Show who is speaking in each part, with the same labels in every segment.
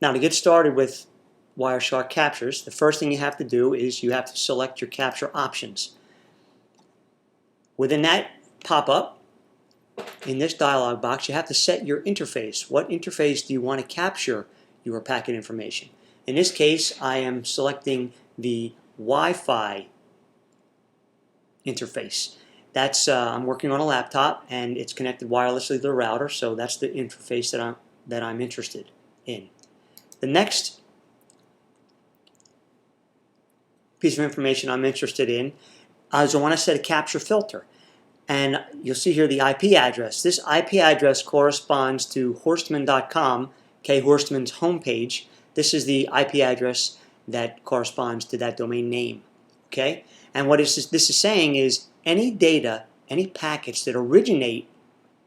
Speaker 1: Now, to get started with Wireshark captures, the first thing you have to do is you have to select your capture options. Within that pop-up, in this dialog box, you have to set your interface. What interface do you want to capture your packet information? In this case, I am selecting the Wi-Fi interface. That's I'm working on a laptop and it's connected wirelessly to the router, so that's the interface that I'm interested in. The next piece of information I'm interested in is I want to set a capture filter. And you'll see here the IP address. This IP address corresponds to horstman.com, Kay Horstman's homepage. This is the IP address that corresponds to that domain name. Okay? And what this is saying is any data, any packets that originate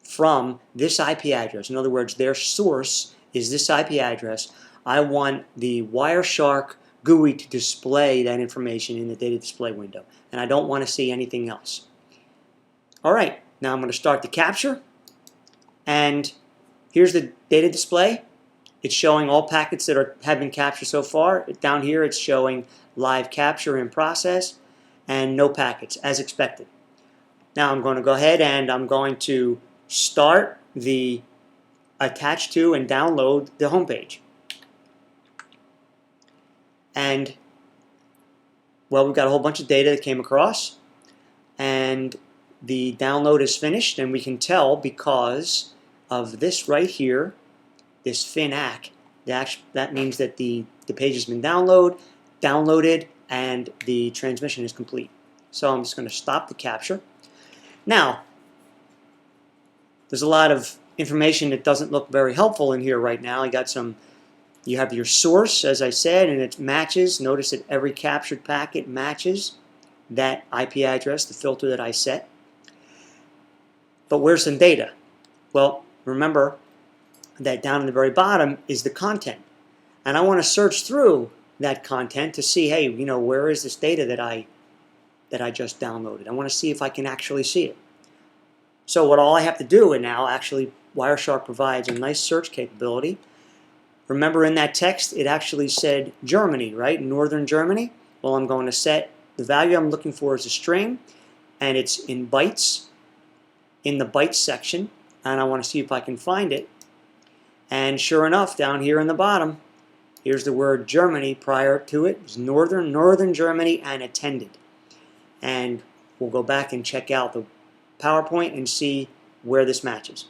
Speaker 1: from this IP address, in other words, their source is this IP address, I want the Wireshark GUI to display that information in the data display window. And I don't want to see anything else. Alright, now I'm going to start the capture, and here's the data display. It's showing all packets that have been captured so far. Down here it's showing live capture in process and no packets as expected. Now I'm going to go ahead and I'm going to start the attach to and download the home page. And well, we've got a whole bunch of data that came across, and the download is finished, and we can tell because of this right here, this FINAC. That means that the page has been downloaded, and the transmission is complete. So I'm just going to stop the capture. Now, there's a lot of information that doesn't look very helpful in here right now. You have your source, as I said, and it matches. Notice that every captured packet matches that IP address, the filter that I set. But where's some data? Well, remember that down in the very bottom is the content. And I want to search through that content to see, hey, where is this data that I just downloaded? I want to see if I can actually see it. So all I have to do, and now actually Wireshark provides a nice search capability. Remember in that text it actually said Germany, right? Northern Germany. Well, I'm going to set the value I'm looking for as a string, and it's in bytes, in the bytes section, and I want to see if I can find it. And sure enough, down here in the bottom, here's the word Germany. Prior to it was Northern Germany and attended. And we'll go back and check out the PowerPoint and see where this matches.